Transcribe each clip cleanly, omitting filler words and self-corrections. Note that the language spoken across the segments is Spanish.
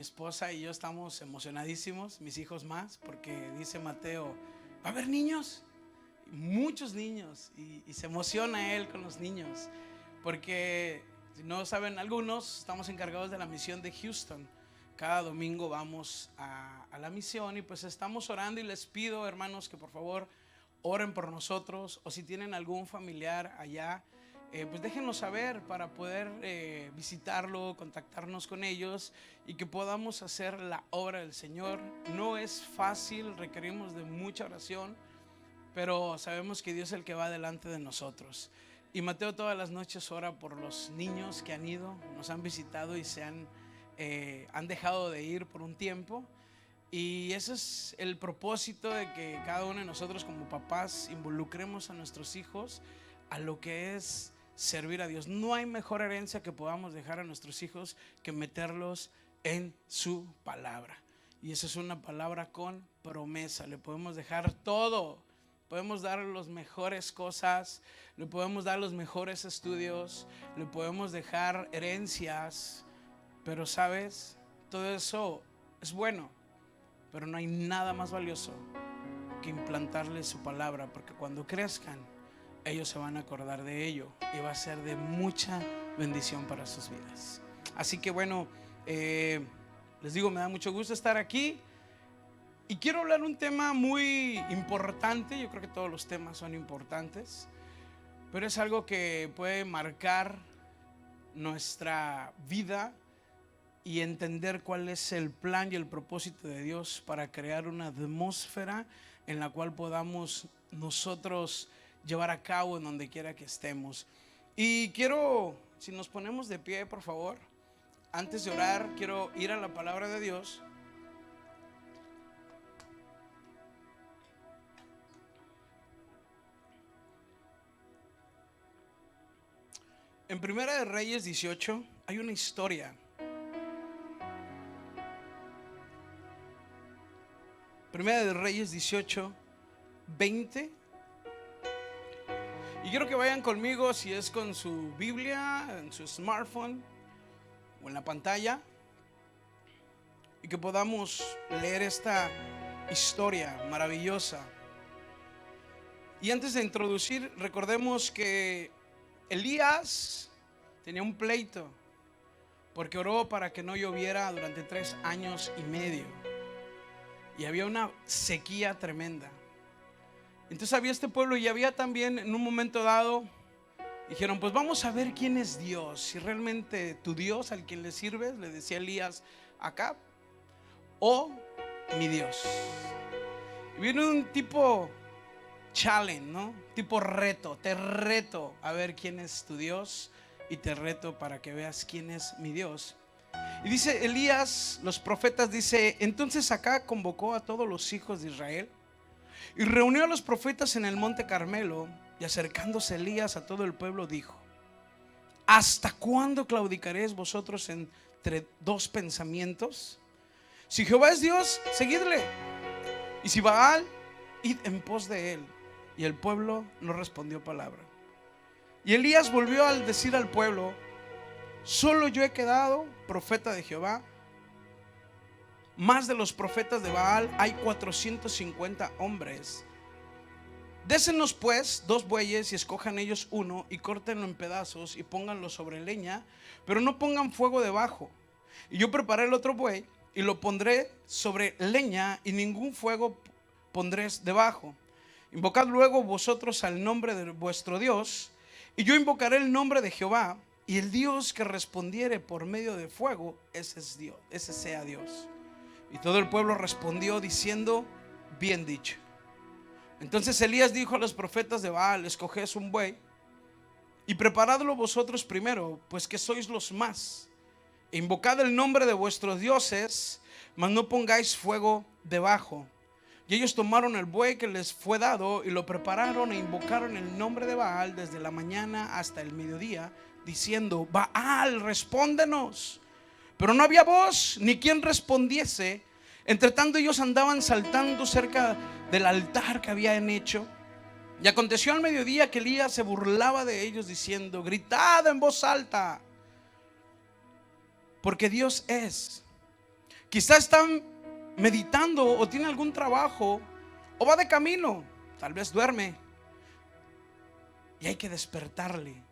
Mi esposa y yo estamos emocionadísimos, mis hijos más, porque dice Mateo, ¿va a haber niños? Muchos niños, y se emociona él con los niños, porque si no saben algunos, estamos encargados de la misión de Houston. Cada domingo vamos a la misión y pues estamos orando, y les pido, hermanos, que por favor oren por nosotros, o si tienen algún familiar allá, pues déjenos saber para poder visitarlo, contactarnos con ellos y que podamos hacer la obra del Señor. No es fácil, requerimos de mucha oración, pero sabemos que Dios es el que va delante de nosotros. Y Mateo todas las noches ora por los niños que han ido, nos han visitado y han dejado de ir por un tiempo. Y ese es el propósito, de que cada uno de nosotros como papás involucremos a nuestros hijos a lo que es servir a Dios. No hay mejor herencia que podamos dejar a nuestros hijos que meterlos en su palabra. Y esa es una palabra con promesa. Le podemos dejar todo. Podemos dar las mejores cosas, le podemos dar los mejores estudios, le podemos dejar herencias, pero sabes, todo eso es bueno, pero no hay nada más valioso que implantarles su palabra, porque cuando crezcan, ellos se van a acordar de ello y va a ser de mucha bendición para sus vidas. Así que bueno, les digo, me da mucho gusto estar aquí. Y quiero hablar un tema muy importante. Yo creo que todos los temas son importantes, pero es algo que puede marcar nuestra vida y entender cuál es el plan y el propósito de Dios para crear una atmósfera en la cual podamos nosotros llevar a cabo en donde quiera que estemos. Y quiero, si nos ponemos de pie, por favor, antes de orar, quiero ir a la palabra de Dios. En Primera de Reyes 18 hay una historia. Primera de Reyes 18, 20. Y quiero que vayan conmigo, si es con su Biblia, en su smartphone o en la pantalla, y que podamos leer esta historia maravillosa. Y antes de introducir, recordemos que Elías tenía un pleito porque oró para que no lloviera durante 3 años y medio y había una sequía tremenda. Entonces había este pueblo, y había también en un momento dado, dijeron, pues vamos a ver quién es Dios, si realmente tu Dios al quien le sirves, le decía Elías acá, o mi Dios. Y viene un tipo challenge, ¿no? Tipo reto. Te reto a ver quién es tu Dios y te reto para que veas quién es mi Dios. Y dice Elías, los profetas, dice, entonces acá convocó a todos los hijos de Israel y reunió a los profetas en el monte Carmelo, y acercándose Elías a todo el pueblo dijo, ¿hasta cuándo claudicaréis vosotros entre dos pensamientos? Si Jehová es Dios, seguidle, y si Baal, id en pos de él. Y el pueblo no respondió palabra. Y Elías volvió a decir al pueblo, solo yo he quedado profeta de Jehová, más de los profetas de Baal hay 450 hombres. Désenos pues 2 bueyes y escojan ellos uno y córtenlo en pedazos y pónganlo sobre leña, pero no pongan fuego debajo. Y yo preparé el otro buey y lo pondré sobre leña y ningún fuego pondré debajo. Invocad luego vosotros al nombre de vuestro Dios, y yo invocaré el nombre de Jehová, y el Dios que respondiere por medio de fuego, ese es Dios, ese sea Dios. Y todo el pueblo respondió diciendo, bien dicho. Entonces Elías dijo a los profetas de Baal, escoged un buey y preparadlo vosotros primero, pues que sois los más, e invocad el nombre de vuestros dioses, mas no pongáis fuego debajo. Y ellos tomaron el buey que les fue dado y lo prepararon e invocaron el nombre de Baal desde la mañana hasta el mediodía, diciendo, Baal, respóndenos. Pero no había voz ni quien respondiese. Entre tanto ellos andaban saltando cerca del altar que habían hecho. Y aconteció al mediodía que Elías se burlaba de ellos diciendo, gritad en voz alta, porque Dios es. Quizá están meditando o tiene algún trabajo o va de camino, tal vez duerme y hay que despertarle.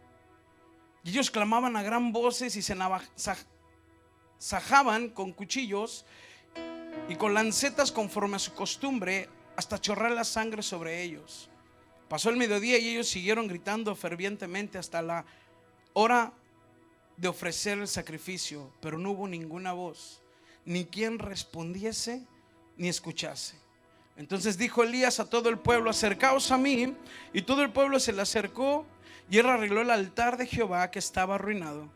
Y ellos clamaban a gran voces y se sajaban con cuchillos y con lancetas conforme a su costumbre, hasta chorrar la sangre sobre ellos. Pasó el mediodía y ellos siguieron gritando fervientemente hasta la hora de ofrecer el sacrificio, pero no hubo ninguna voz, ni quien respondiese ni escuchase. Entonces dijo Elías a todo el pueblo: acercaos a mí. Y todo el pueblo se le acercó, y él arregló el altar de Jehová que estaba arruinado.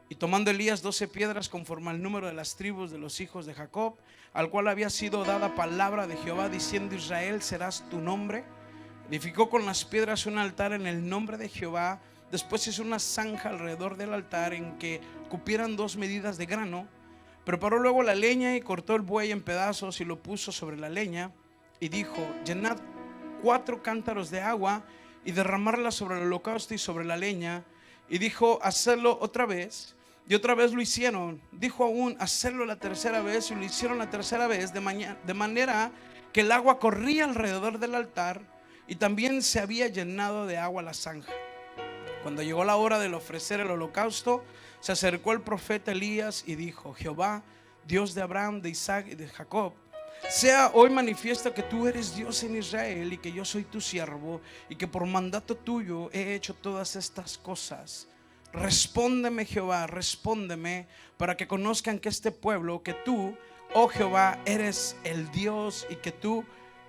Y tomando Elías 12 piedras conforme al número de las tribus de los hijos de Jacob, al cual había sido dada palabra de Jehová, diciendo: Israel serás tu nombre, edificó con las piedras un altar en el nombre de Jehová. Después hizo una zanja alrededor del altar en que cupieran 2 medidas de grano. Preparó luego la leña y cortó el buey en pedazos y lo puso sobre la leña. Y dijo: llenad 4 cántaros de agua y derramarla sobre el holocausto y sobre la leña. Y dijo: hacerlo otra vez. Y otra vez lo hicieron. Dijo aún: hacerlo la tercera vez. Y lo hicieron la tercera vez, de manera que el agua corría alrededor del altar, y también se había llenado de agua la zanja. Cuando llegó la hora de ofrecer el holocausto, se acercó el profeta Elías y dijo: Jehová, Dios de Abraham, de Isaac y de Jacob, sea hoy manifiesto que tú eres Dios en Israel, y que yo soy tu siervo, y que por mandato tuyo he hecho todas estas cosas. Respóndeme, Jehová, respóndeme, para que conozcan que este pueblo, que tú, oh Jehová, eres el Dios, y que tú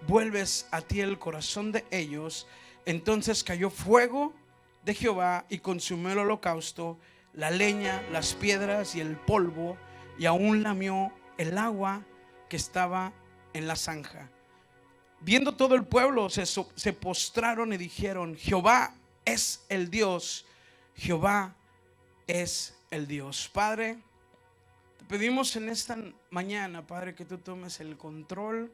vuelves a ti el corazón de ellos. Entonces cayó fuego de Jehová y consumió el holocausto, la leña, las piedras y el polvo, y aún lamió el agua que estaba en la zanja. Viendo todo el pueblo, se postraron y dijeron: Jehová es el Dios, Jehová es el Dios. Padre, te pedimos en esta mañana, Padre, que tú tomes el control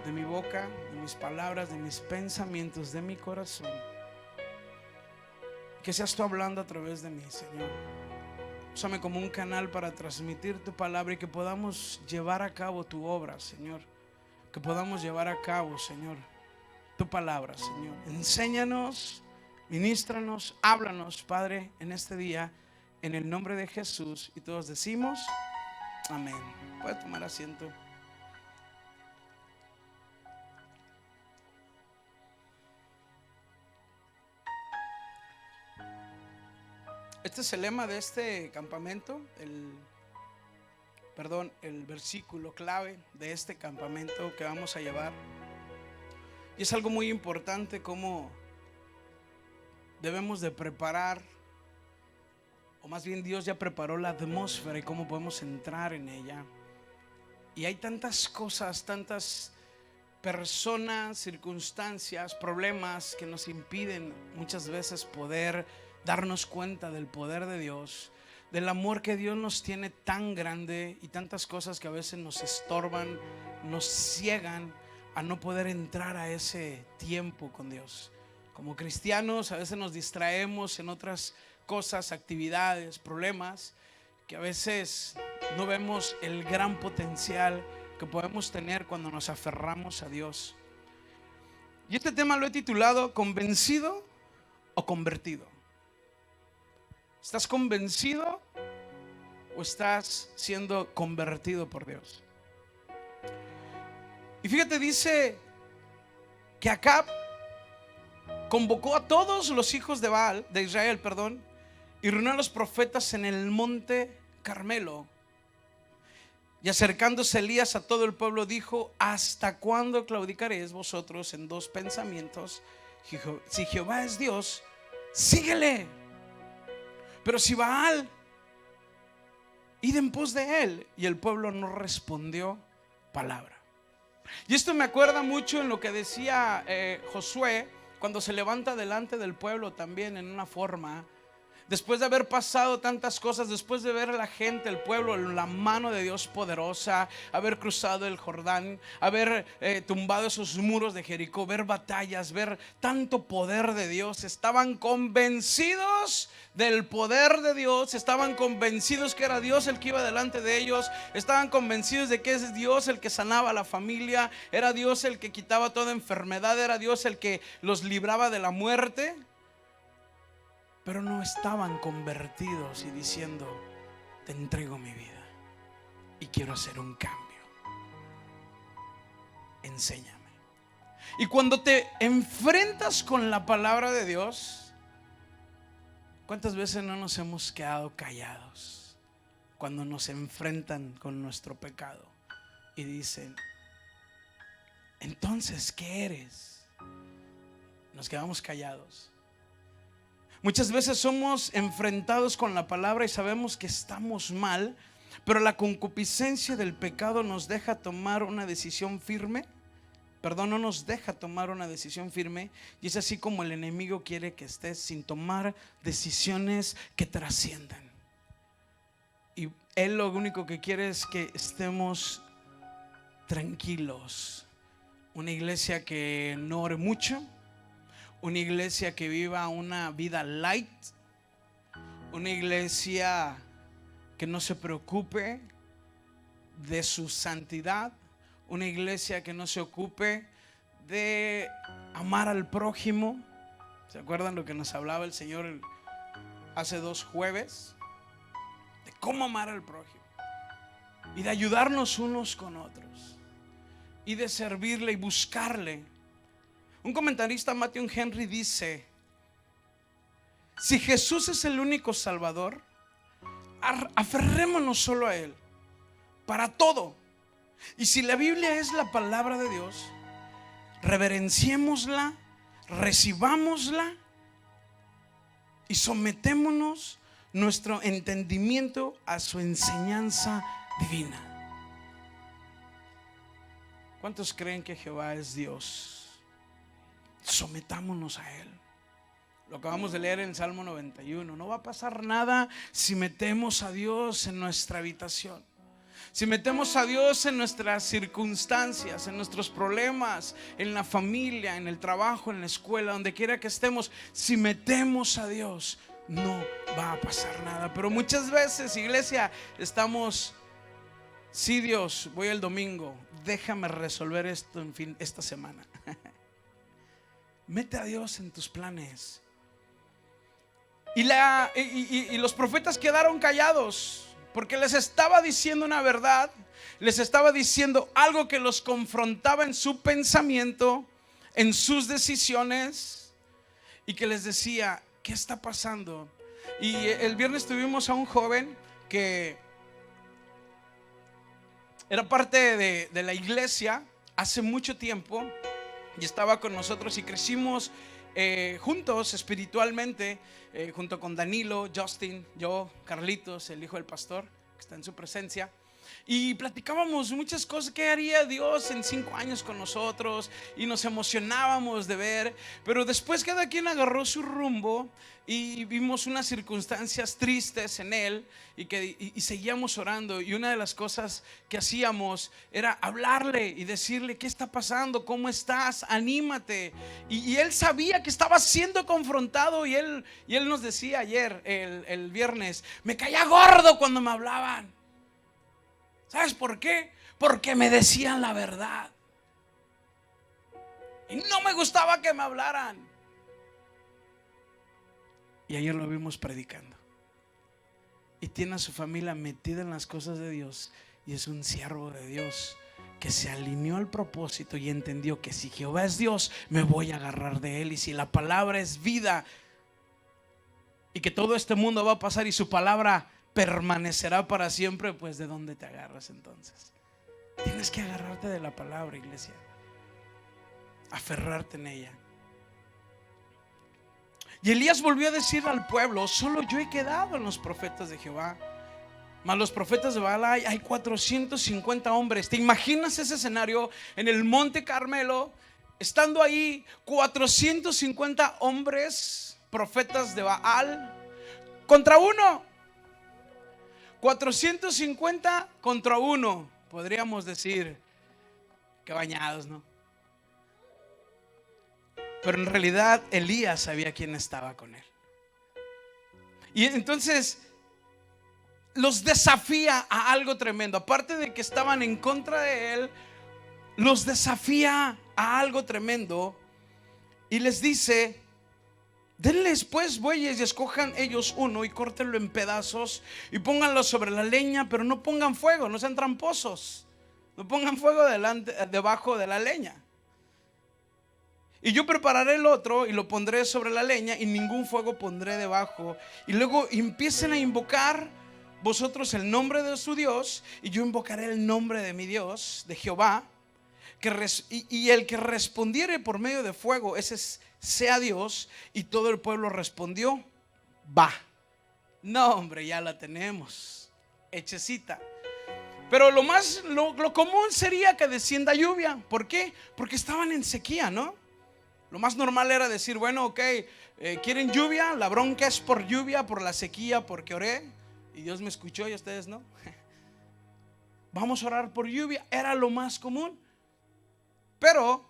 de mi boca, de mis palabras, de mis pensamientos, de mi corazón. Que seas tú hablando a través de mí, Señor. Úsame como un canal para transmitir tu palabra, y que podamos llevar a cabo tu obra, Señor. Que podamos llevar a cabo, Señor, tu palabra, Señor. Enséñanos, ministranos, háblanos, Padre, en este día, en el nombre de Jesús. Y todos decimos amén. Puede tomar asiento. Este es el lema de este campamento, el versículo clave de este campamento que vamos a llevar. Y es algo muy importante, cómo debemos de preparar, o más bien Dios ya preparó la atmósfera y cómo podemos entrar en ella. Y hay tantas cosas, tantas personas, circunstancias, problemas que nos impiden muchas veces poder darnos cuenta del poder de Dios, del amor que Dios nos tiene tan grande, y tantas cosas que a veces nos estorban, nos ciegan a no poder entrar a ese tiempo con Dios. Como cristianos a veces nos distraemos en otras cosas, actividades, problemas, que a veces no vemos el gran potencial que podemos tener cuando nos aferramos a Dios. Y este tema lo he titulado ¿convencido o convertido? ¿Estás convencido o estás siendo convertido por Dios? Y fíjate, dice que Acab convocó a todos los hijos de Israel, y reunió a los profetas en el monte Carmelo. Y acercándose Elías a todo el pueblo, dijo: ¿hasta cuándo claudicaréis vosotros en 2 pensamientos? Si Jehová es Dios, síguele. Pero si Baal, id en pos de él. Y el pueblo no respondió palabra. Y esto me acuerda mucho en lo que decía Josué, cuando se levanta delante del pueblo también en una forma después de haber pasado tantas cosas, después de ver a la gente, el pueblo, la mano de Dios poderosa, haber cruzado el Jordán, haber tumbado esos muros de Jericó, ver batallas, ver tanto poder de Dios, estaban convencidos del poder de Dios, estaban convencidos que era Dios el que iba delante de ellos, estaban convencidos de que es Dios el que sanaba a la familia, era Dios el que quitaba toda enfermedad, era Dios el que los libraba de la muerte. Pero no estaban convertidos y diciendo: te entrego mi vida y quiero hacer un cambio. Enséñame. Y cuando te enfrentas con la palabra de Dios, ¿cuántas veces no nos hemos quedado callados cuando nos enfrentan con nuestro pecado y dicen: entonces, ¿qué eres? Nos quedamos callados. Muchas veces somos enfrentados con la palabra y sabemos que estamos mal, pero la concupiscencia del pecado nos deja tomar una decisión firme. Perdón, no nos deja tomar una decisión firme. Y es así como el enemigo quiere que estés sin tomar decisiones que trasciendan. Y él lo único que quiere es que estemos tranquilos. Una iglesia que no ore mucho, una iglesia que viva una vida light, una iglesia que no se preocupe de su santidad, una iglesia que no se ocupe de amar al prójimo. ¿Se acuerdan lo que nos hablaba el Señor hace 2 jueves? De cómo amar al prójimo y de ayudarnos unos con otros y de servirle y buscarle. Un comentarista, Matthew Henry, dice: si Jesús es el único Salvador, aferrémonos solo a Él para todo. Y si la Biblia es la palabra de Dios, reverenciémosla, recibámosla y sometémonos nuestro entendimiento a su enseñanza divina. ¿Cuántos creen que Jehová es Dios? Sometámonos a Él. Lo acabamos de leer en Salmo 91. No va a pasar nada si metemos a Dios en nuestra habitación, si metemos a Dios en nuestras circunstancias, en nuestros problemas, en la familia, en el trabajo, en la escuela, donde quiera que estemos. Si metemos a Dios, no va a pasar nada. Pero muchas veces, iglesia, estamos: sí, Dios, voy el domingo, déjame resolver esto esta semana. Mete a Dios en tus planes. Y los profetas quedaron callados porque les estaba diciendo una verdad, les estaba diciendo algo que los confrontaba en su pensamiento, en sus decisiones, y que les decía: ¿qué está pasando? Y el viernes tuvimos a un joven que era parte de la iglesia hace mucho tiempo y estaba con nosotros y crecimos juntos espiritualmente, junto con Danilo, Justin, yo, Carlitos, el hijo del pastor que está en su presencia. Y platicábamos muchas cosas, qué haría Dios en 5 años con nosotros, y nos emocionábamos de ver. Pero después cada quien agarró su rumbo y vimos unas circunstancias tristes en él y seguíamos orando. Y una de las cosas que hacíamos era hablarle y decirle: ¿qué está pasando? ¿Cómo estás? Anímate. Y él sabía que estaba siendo confrontado, y él nos decía ayer, el viernes: me caía gordo cuando me hablaban. ¿Sabes por qué? Porque me decían la verdad y no me gustaba que me hablaran. Y ayer lo vimos predicando y tiene a su familia metida en las cosas de Dios, y es un siervo de Dios que se alineó al propósito y entendió que si Jehová es Dios, me voy a agarrar de Él, y si la palabra es vida y que todo este mundo va a pasar y su palabra permanecerá para siempre, pues ¿de dónde te agarras entonces? Tienes que agarrarte de la palabra, iglesia, aferrarte en ella. Y Elías volvió a decir al pueblo: solo yo he quedado en los profetas de Jehová, mas los profetas de Baal hay 450 hombres. ¿Te imaginas ese escenario en el Monte Carmelo? Estando ahí 450 hombres, profetas de Baal, contra 1. 450 contra 1. Podríamos decir que bañados, ¿no? Pero en realidad Elías sabía quién estaba con él. Y entonces los desafía a algo tremendo. Aparte de que estaban en contra de él, los desafía a algo tremendo y les dice: denles pues bueyes y escojan ellos uno y córtenlo en pedazos y pónganlo sobre la leña, pero no pongan fuego, no sean tramposos, no pongan fuego debajo de la leña. Y yo prepararé el otro y lo pondré sobre la leña y ningún fuego pondré debajo. Y luego empiecen a invocar vosotros el nombre de su Dios y yo invocaré el nombre de mi Dios, de Jehová. Y el que respondiere por medio de fuego, ese sea Dios. Y todo el pueblo respondió: va. No, hombre, ya la tenemos hechecita. Pero lo común sería que descienda lluvia. ¿Por qué? Porque estaban en sequía, ¿no? Lo más normal era decir: bueno, ok, ¿quieren lluvia? La bronca es por lluvia, por la sequía, porque oré y Dios me escuchó y ustedes no. Vamos a orar por lluvia. Era lo más común. Pero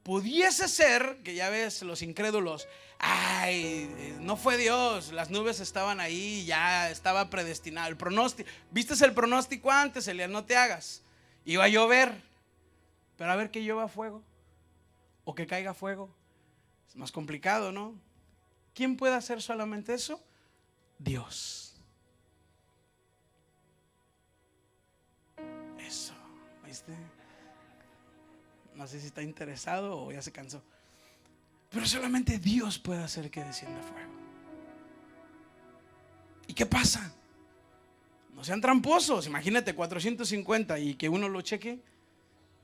pudiese ser que, ya ves, los incrédulos: ay, no fue Dios, las nubes estaban ahí, ya estaba predestinado. El pronóstico, ¿viste el pronóstico antes, Elías? No te hagas. Iba a llover, pero a ver que llueva fuego o que caiga fuego. Es más complicado, ¿no? ¿Quién puede hacer solamente eso? Dios. Eso, ¿viste? No sé si está interesado o ya se cansó. Pero solamente Dios puede hacer que descienda fuego. ¿Y qué pasa? No sean tramposos. Imagínate 450 y que uno lo cheque.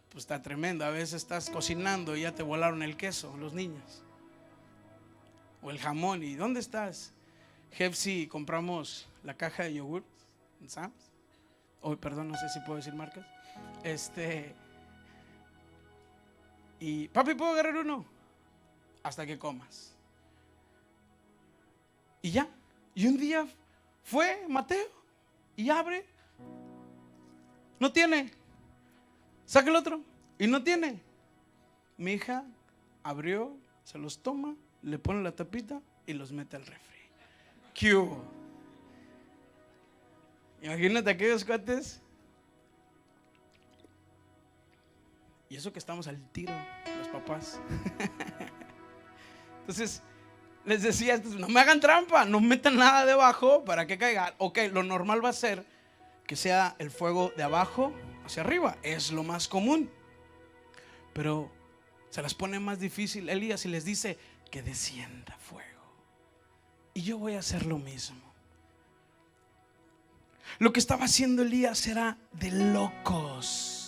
Pues está tremendo. A veces estás cocinando y ya te volaron el queso los niños, o el jamón. ¿Y dónde estás? Jefsi, compramos la caja de yogur en Sam's. Perdón, no sé si puedo decir marcas. Y papi, ¿puedo agarrar uno? Hasta que comas. Y ya. Y un día fue Mateo y abre. No tiene. Saca el otro. Y no tiene. Mi hija abrió, se los toma, le pone la tapita y los mete al refri. ¿Qué hubo? Imagínate aquellos cuates. Y eso que estamos al tiro, los papás. Entonces les decía: no me hagan trampa, no metan nada debajo para que caiga. Ok, lo normal va a ser que sea el fuego de abajo hacia arriba, es lo más común. Pero se las pone más difícil Elías y les dice: que descienda fuego. Y yo voy a hacer lo mismo. Lo que estaba haciendo Elías era de locos.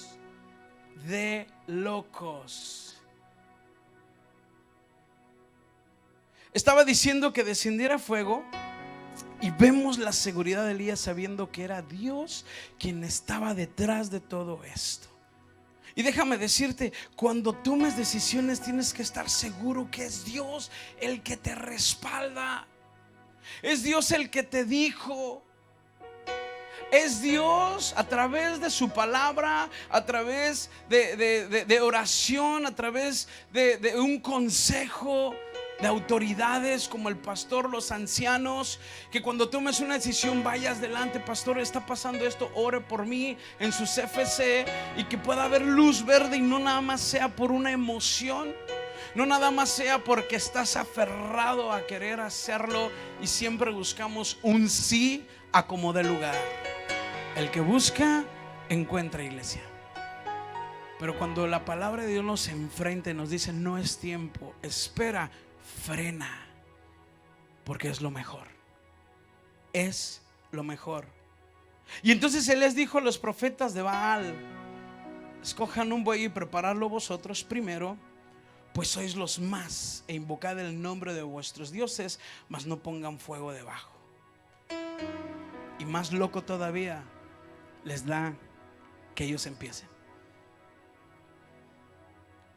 De locos. Estaba diciendo que descendiera fuego. Y vemos la seguridad de Elías sabiendo que era Dios quien estaba detrás de todo esto. Y déjame decirte, cuando tomes decisiones tienes que estar seguro que es Dios el que te respalda. Es Dios el que te dijo. Es Dios a través de su palabra, a través de oración, a través de un consejo de autoridades como el pastor, los ancianos, que cuando tomes una decisión vayas delante: pastor, está pasando esto, ore por mí, en su CFC, y que pueda haber luz verde y no nada más sea por una emoción. No nada más sea porque estás aferrado a querer hacerlo y siempre buscamos un sí a como dé lugar. El que busca, encuentra, iglesia. Pero cuando la palabra de Dios nos enfrenta y nos dice: no es tiempo, espera, frena, porque es lo mejor. Es lo mejor. Y entonces Él les dijo a los profetas de Baal: escojan un buey y prepararlo vosotros primero, pues sois los más, e invocad el nombre de vuestros dioses, mas no pongan fuego debajo. Y más loco todavía les da que ellos empiecen.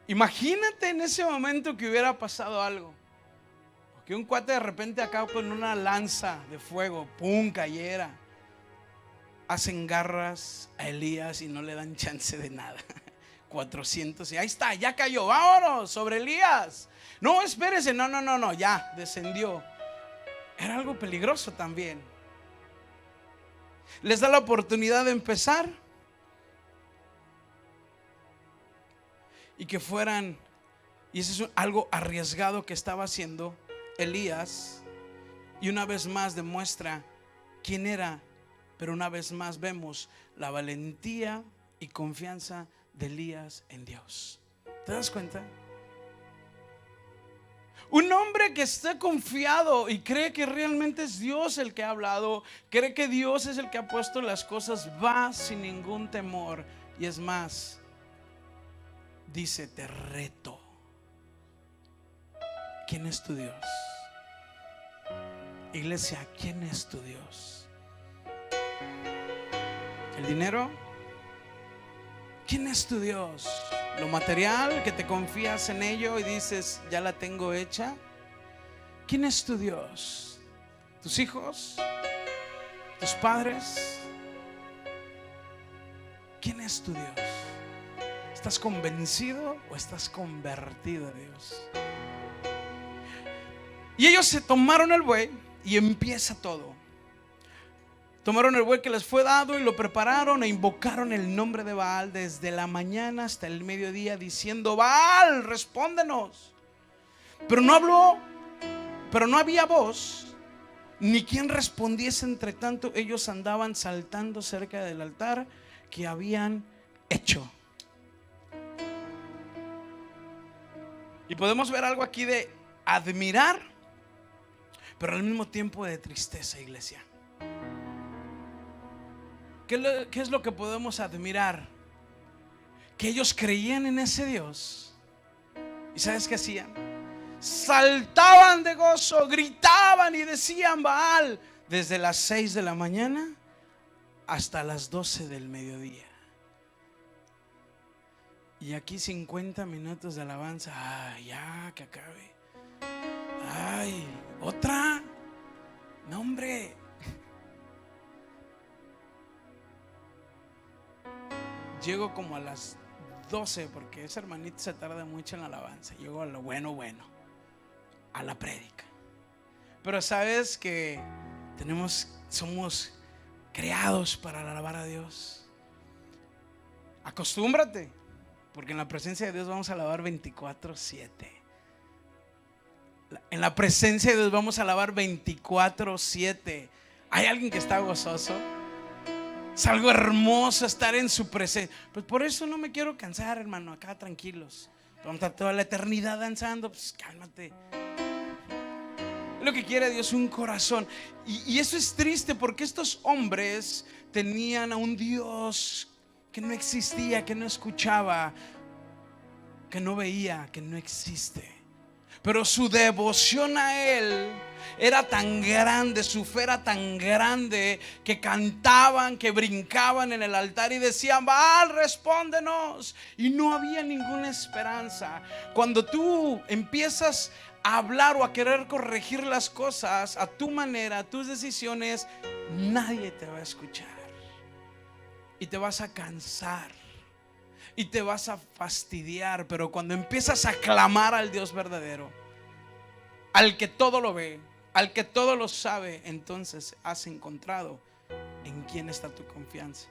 Imagínate en ese momento que hubiera pasado algo. que un cuate de repente acá con una lanza de fuego, pum, cayera. Hacen garras a Elías y no le dan chance de nada. 400 y ahí está, ya cayó, vámonos sobre Elías. No, espérese, no, ya descendió. Era algo peligroso también. Les da la oportunidad de empezar y que fueran, y eso es algo arriesgado que estaba haciendo Elías, y una vez más demuestra quién era, pero una vez más vemos la valentía y confianza de Elías en Dios. ¿Te das cuenta? Un hombre que está confiado y cree que realmente es Dios el que ha hablado, cree que Dios es el que ha puesto las cosas, va sin ningún temor. Y es más, dice: te reto. ¿Quién es tu Dios? Iglesia, ¿quién es tu Dios? ¿El dinero? ¿Quién es tu Dios? ¿Lo material, que te confías en ello y dices ya la tengo hecha? ¿Quién es tu Dios? ¿Tus hijos? ¿Tus padres? ¿Quién es tu Dios? ¿Estás convencido o estás convertido a Dios? Y ellos se tomaron el buey y empieza todo. Tomaron el buey que les fue dado y lo prepararon e invocaron el nombre de Baal desde la mañana hasta el mediodía, diciendo: Baal, respóndenos. Pero no habló, pero no había voz ni quien respondiese. Entre tanto, ellos andaban saltando cerca del altar que habían hecho. Y podemos ver algo aquí de admirar, pero al mismo tiempo de tristeza, iglesia. ¿Qué es lo que podemos admirar? Que ellos creían en ese Dios. ¿Y sabes qué hacían? Saltaban de gozo, gritaban y decían Baal desde las 6 de la mañana hasta las 12 del mediodía. Y aquí 50 minutos de alabanza. Ay, ya que acabe. Ay, otra. No, hombre. Llego como a las 12 porque ese hermanito se tarda mucho en la alabanza. Llego a lo bueno, a la prédica. Pero sabes que somos creados para alabar a Dios. Acostúmbrate, porque en la presencia de Dios vamos a alabar 24/7. En la presencia de Dios vamos a alabar 24/7. ¿Hay alguien que está gozoso? Es algo hermoso estar en su presencia. Pues por eso no me quiero cansar, hermano. Acá tranquilos. Vamos a estar toda la eternidad danzando. Pues cálmate. Lo que quiere Dios es un corazón. Y eso es triste porque estos hombres tenían a un Dios que no existía, que no escuchaba, que no veía, que no existe. Pero su devoción a Él era tan grande, su fe era tan grande, que cantaban, que brincaban en el altar y decían: Baal, respóndenos. Y no había ninguna esperanza. Cuando tú empiezas a hablar o a querer corregir las cosas a tu manera, tus decisiones, nadie te va a escuchar. Y te vas a cansar y te vas a fastidiar. Pero cuando empiezas a clamar al Dios verdadero, al que todo lo ve, al que todo lo sabe, entonces has encontrado en quién está tu confianza.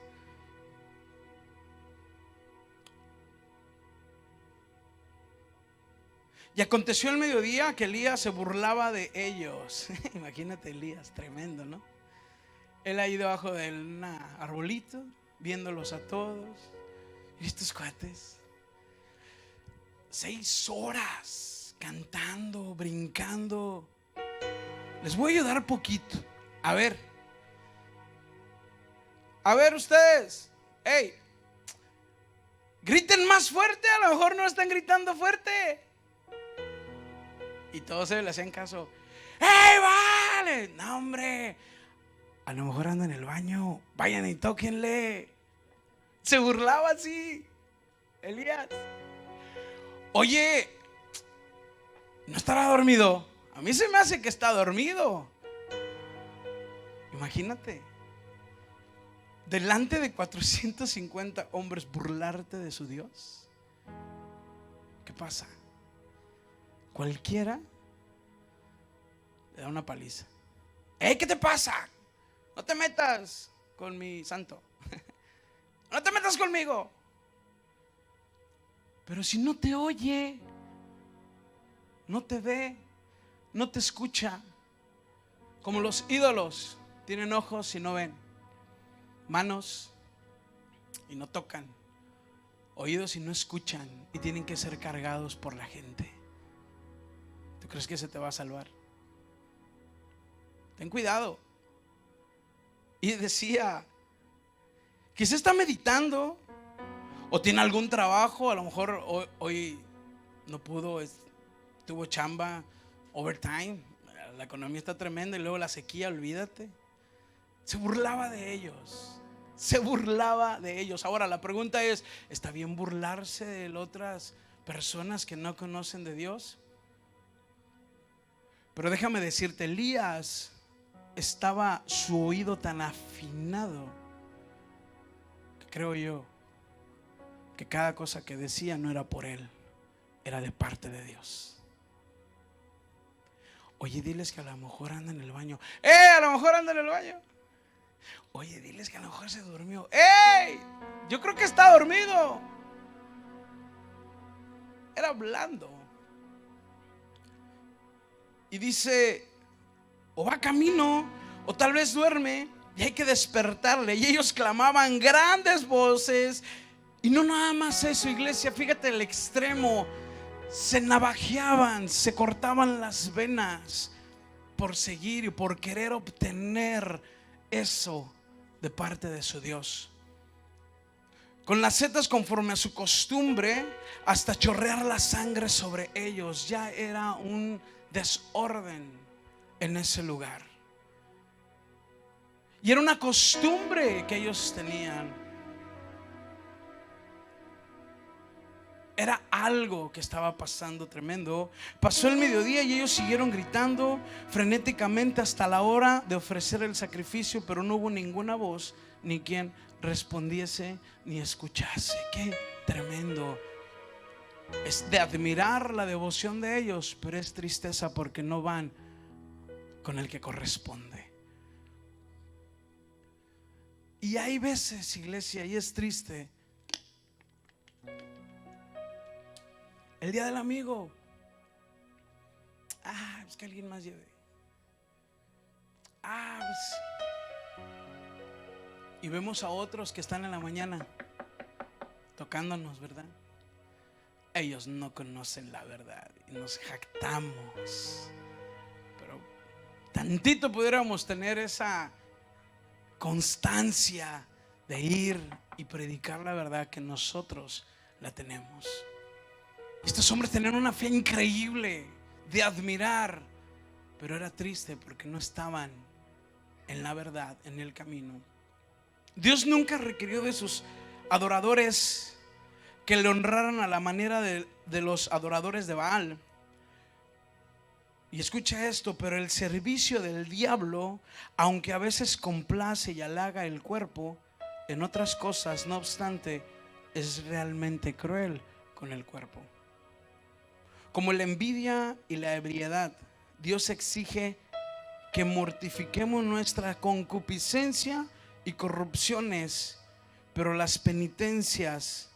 Y aconteció el mediodía que Elías se burlaba de ellos. Imagínate Elías, tremendo, ¿no? Él ahí debajo de un arbolito, viéndolos a todos. Y estos cuates 6 horas cantando, brincando. Les voy a ayudar poquito. A ver ustedes, hey, griten más fuerte. A lo mejor no están gritando fuerte. Y todos se le hacían caso. ¡Hey, vale! No, hombre, a lo mejor anda en el baño. Vayan y tóquenle. Se burlaba así Elías. Oye, ¿no estará dormido? A mí se me hace que está dormido. Imagínate, delante de 450 hombres burlarte de su Dios. ¿Qué pasa? Cualquiera le da una paliza. ¡Ey! ¿Qué te pasa? No te metas con mi santo. No te metas conmigo. Pero si no te oye, no te ve, no te escucha, como los ídolos, tienen ojos y no ven, manos y no tocan, oídos y no escuchan, y tienen que ser cargados por la gente. ¿Tú crees que se te va a salvar? Ten cuidado. Y decía, quizá está meditando o tiene algún trabajo, a lo mejor hoy no pudo, tuvo chamba, overtime, la economía está tremenda y luego la sequía, olvídate. Se burlaba de ellos, se burlaba de ellos. Ahora la pregunta es, ¿está bien burlarse de otras personas que no conocen de Dios? Pero déjame decirte, Elías estaba su oído tan afinado que creo yo que cada cosa que decía no era por él, era de parte de Dios. Oye, diles que a lo mejor anda en el baño. A lo mejor anda en el baño. Oye, diles que a lo mejor se durmió. Yo creo que está dormido. Era hablando. Y dice, o va camino, o tal vez duerme, y hay que despertarle. Y ellos clamaban grandes voces. Y no nada más eso, iglesia, fíjate el extremo. Se navajeaban, se cortaban las venas por seguir y por querer obtener eso de parte de su Dios. Con las setas conforme a su costumbre, hasta chorrear la sangre sobre ellos. Ya era un desorden en ese lugar. Y era una costumbre que ellos tenían. Era algo que estaba pasando tremendo. Pasó el mediodía y ellos siguieron gritando frenéticamente hasta la hora de ofrecer el sacrificio, pero no hubo ninguna voz ni quien respondiese ni escuchase. Qué tremendo. Es de admirar la devoción de ellos, pero es tristeza porque no van con el que corresponde. Y hay veces, iglesia, y es triste, el día del amigo, es que alguien más lleve. Y vemos a otros que están en la mañana tocándonos, ¿verdad? Ellos no conocen la verdad y nos jactamos. Pero tantito pudiéramos tener esa constancia de ir y predicar la verdad, que nosotros la tenemos. Estos hombres tenían una fe increíble, de admirar, pero era triste porque no estaban en la verdad, en el camino. Dios nunca requirió de sus adoradores que le honraran a la manera de los adoradores de Baal. Y escucha esto, pero el servicio del diablo, aunque a veces complace y halaga el cuerpo, en otras cosas, no obstante, es realmente cruel con el cuerpo. Como la envidia y la ebriedad, Dios exige que mortifiquemos nuestra concupiscencia y corrupciones, pero las penitencias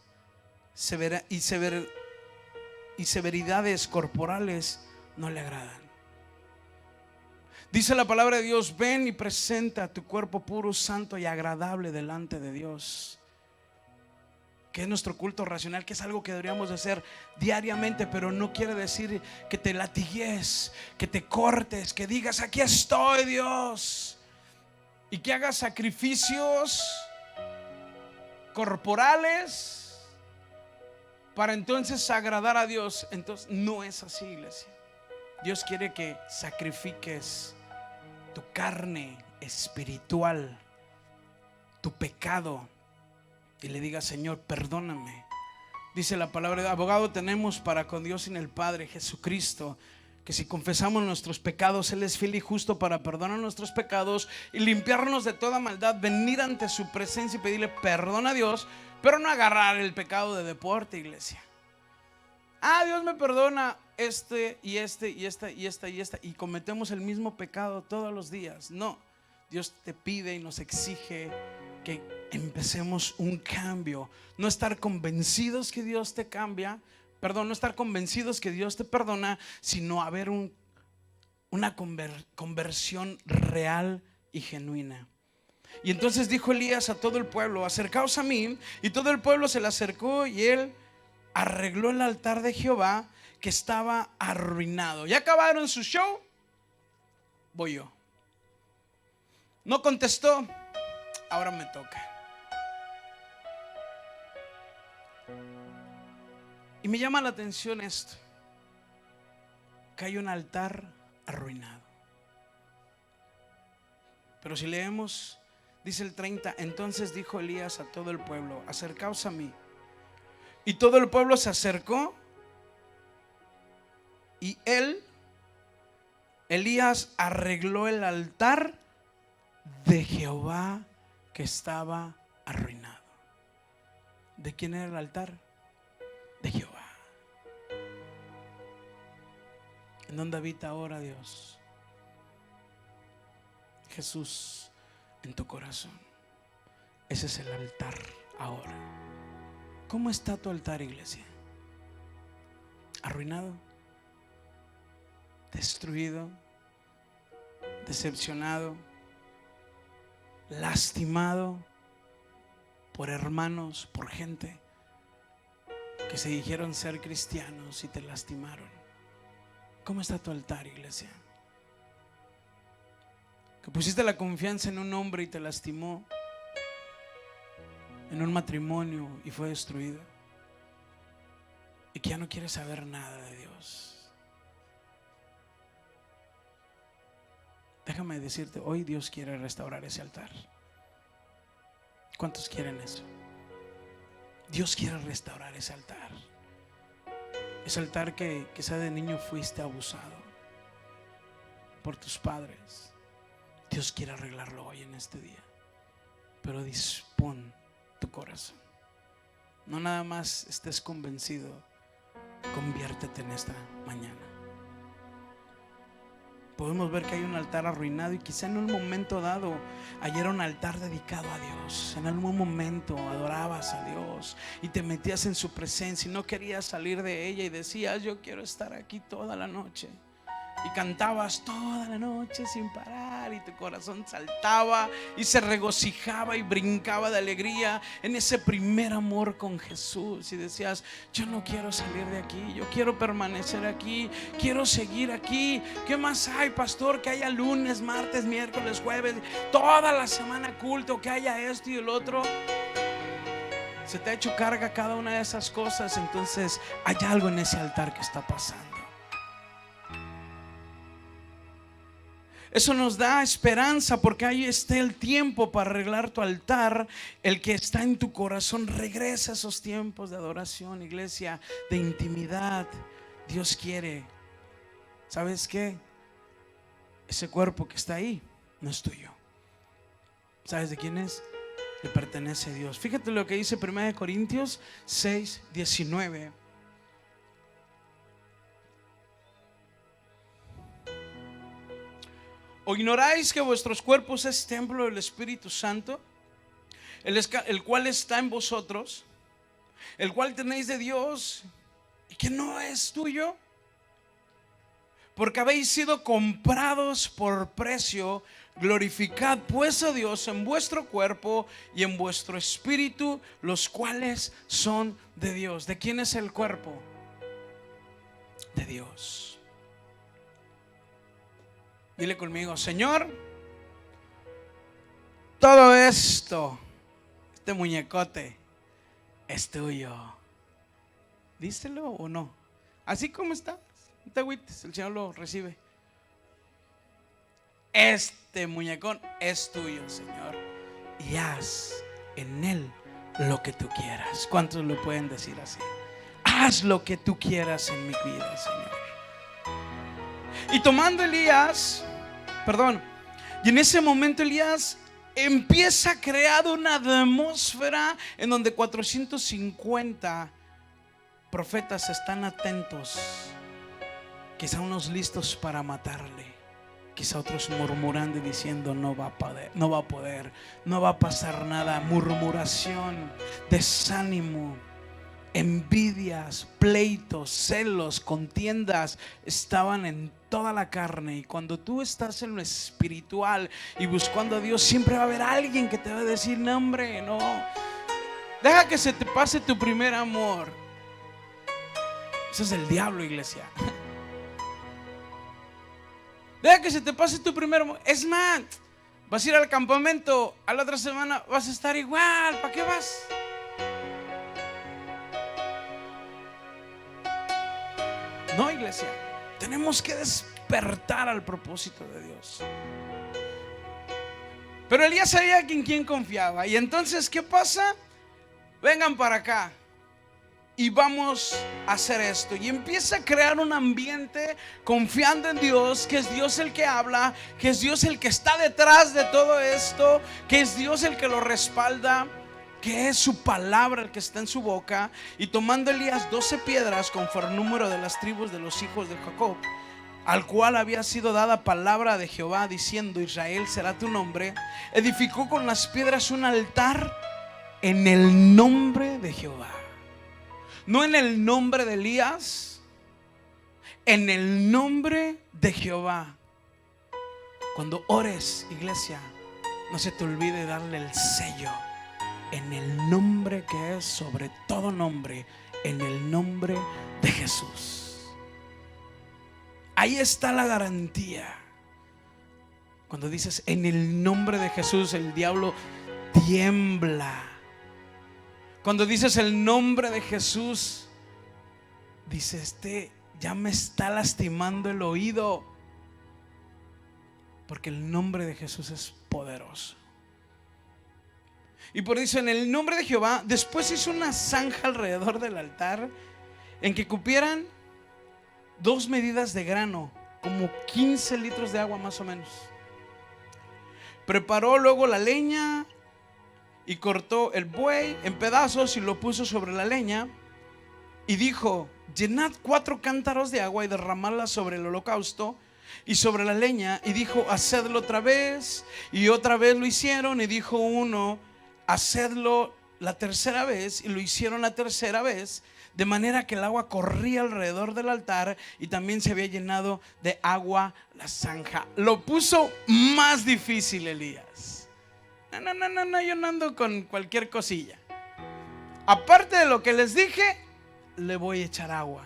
y severidades corporales no le agradan. Dice la palabra de Dios: ven y presenta tu cuerpo puro, santo y agradable delante de Dios, que es nuestro culto racional, que es algo que deberíamos de hacer diariamente. Pero no quiere decir que te latigues, que te cortes, que digas aquí estoy, Dios, y que hagas sacrificios corporales para entonces agradar a Dios. Entonces no es así, iglesia. Dios quiere que sacrifiques tu carne espiritual, tu pecado, y le diga: Señor, perdóname. Dice la palabra de abogado tenemos para con Dios en el Padre, Jesucristo, que si confesamos nuestros pecados, Él es fiel y justo para perdonar nuestros pecados y limpiarnos de toda maldad, venir ante su presencia y pedirle perdón a Dios, pero no agarrar el pecado de deporte, iglesia. Dios me perdona y cometemos el mismo pecado todos los días. No, Dios te pide y nos exige que empecemos un cambio. No estar convencidos que Dios te cambia, no estar convencidos que Dios te perdona, sino haber una conversión real y genuina. Y entonces dijo Elías a todo el pueblo: acercaos a mí. Y todo el pueblo se le acercó y él arregló el altar de Jehová, que estaba arruinado. ¿Ya acabaron su show? Voy yo. No contestó, ahora me toca. Y me llama la atención esto, que hay un altar arruinado. Pero si leemos, dice el 30: entonces dijo Elías a todo el pueblo: acercaos a mí. Y todo el pueblo se acercó, y Elías arregló el altar de Jehová, que estaba arruinado. ¿De quién era el altar? De Jehová. ¿En dónde habita ahora Dios? Jesús, en tu corazón. Ese es el altar ahora. ¿Cómo está tu altar, iglesia? ¿Arruinado? ¿Destruido? ¿Decepcionado? ¿Lastimado por hermanos, por gente que se dijeron ser cristianos y te lastimaron? ¿Cómo está tu altar, iglesia? Que pusiste la confianza en un hombre y te lastimó, en un matrimonio y fue destruido, y que ya no quieres saber nada de Dios. Déjame decirte, hoy Dios quiere restaurar ese altar. ¿Cuántos quieren eso? Dios quiere restaurar ese altar. Ese altar que quizá de niño fuiste abusado por tus padres. Dios quiere arreglarlo hoy en este día. Pero dispón tu corazón. No nada más estés convencido, conviértete en esta mañana. Podemos ver que hay un altar arruinado, y quizá en un momento dado ayer era un altar dedicado a Dios. En algún momento adorabas a Dios y te metías en su presencia y no querías salir de ella, y decías: yo quiero estar aquí toda la noche. Y cantabas toda la noche sin parar, y tu corazón saltaba y se regocijaba y brincaba de alegría en ese primer amor con Jesús. Y decías: yo no quiero salir de aquí, yo quiero permanecer aquí, quiero seguir aquí. ¿Qué más hay, pastor? Que haya lunes, martes, miércoles, jueves, toda la semana culto, que haya esto y el otro. Se te ha hecho carga cada una de esas cosas. Entonces hay algo en ese altar que está pasando. Eso nos da esperanza, porque ahí está el tiempo para arreglar tu altar. El que está en tu corazón, regresa a esos tiempos de adoración, iglesia, de intimidad. Dios quiere. ¿Sabes qué? Ese cuerpo que está ahí no es tuyo. ¿Sabes de quién es? Le pertenece a Dios. Fíjate lo que dice 1 Corintios 6:19. ¿O ignoráis que vuestros cuerpos es templo del Espíritu Santo, el cual está en vosotros, el cual tenéis de Dios, y que no es tuyo? Porque habéis sido comprados por precio. Glorificad pues a Dios en vuestro cuerpo y en vuestro espíritu, los cuales son de Dios. ¿De quién es el cuerpo? De Dios. Dile conmigo: Señor, todo esto, este muñecote, es tuyo. Díselo o no. Así como está, no te agüites, el Señor lo recibe. Este muñecón es tuyo, Señor, y haz en él lo que tú quieras. ¿Cuántos lo pueden decir así? Haz lo que tú quieras en mi vida, Señor. Y tomando Elías, y en ese momento Elías empieza a crear una atmósfera en donde 450 profetas están atentos, quizá unos listos para matarle, quizá otros murmurando y diciendo no va a poder, no va a pasar nada. Murmuración, desánimo, envidias, pleitos, celos, contiendas estaban en toda la carne. Y cuando tú estás en lo espiritual y buscando a Dios, siempre va a haber alguien que te va a decir no, hombre, no, deja que se te pase tu primer amor. Eso es el diablo, iglesia. Deja que se te pase tu primer amor. Es más, vas a ir al campamento, a la otra semana vas a estar igual. ¿Para qué vas? No, iglesia, tenemos que despertar al propósito de Dios. Pero Elías sabía en quién confiaba. Y entonces, ¿qué pasa? Vengan para acá y vamos a hacer esto. Y empieza a crear un ambiente confiando en Dios, que es Dios el que habla, que es Dios el que está detrás de todo esto, que es Dios el que lo respalda, que es su palabra el que está en su boca. Y tomando Elías 12 piedras conforme al número de las tribus de los hijos de Jacob, al cual había sido dada palabra de Jehová diciendo Israel será tu nombre, edificó con las piedras un altar en el nombre de Jehová. No en el nombre de Elías, en el nombre de Jehová. Cuando ores, iglesia, no se te olvide darle el sello en el nombre que es sobre todo nombre, en el nombre de Jesús. Ahí está la garantía. Cuando dices en el nombre de Jesús, el diablo tiembla. Cuando dices el nombre de Jesús, dice ya me está lastimando el oído, porque el nombre de Jesús es poderoso. Y por eso en el nombre de Jehová, después hizo una zanja alrededor del altar en que cupieran 2 medidas de grano, como 15 litros de agua más o menos. Preparó luego la leña y cortó el buey en pedazos y lo puso sobre la leña. Y dijo: llenad 4 cántaros de agua y derramadla sobre el holocausto y sobre la leña. Y dijo: hacedlo otra vez. Y otra vez lo hicieron. Y dijo uno: hacedlo la tercera vez. Y lo hicieron la tercera vez, de manera que el agua corría alrededor del altar y también se había llenado de agua la zanja. Lo puso más difícil Elías. No, yo no ando con cualquier cosilla. Aparte de lo que les dije, le voy a echar agua.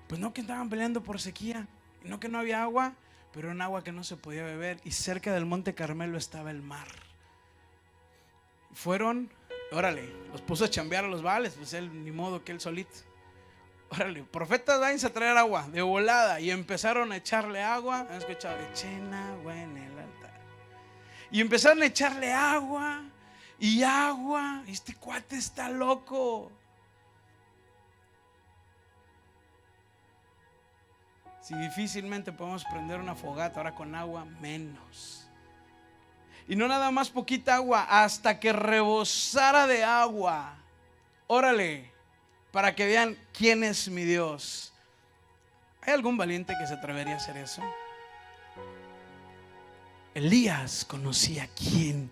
Pues no que estaban peleando por sequía, y no que no había agua, pero era un agua que no se podía beber. Y cerca del monte Carmelo estaba el mar. Fueron, órale, los puso a chambear a los Baales, pues él, ni modo que él solito. Órale, profetas, váyanse a traer agua de volada. Y empezaron a echarle agua. ¿Han escuchado? Echen agua en el altar. Y empezaron a echarle agua y agua. Este cuate está loco. Si difícilmente podemos prender una fogata, ahora con agua menos. Y no nada más poquita agua, hasta que rebosara de agua. Órale, para que vean quién es mi Dios. ¿Hay algún valiente que se atrevería a hacer eso? Elías conocía quién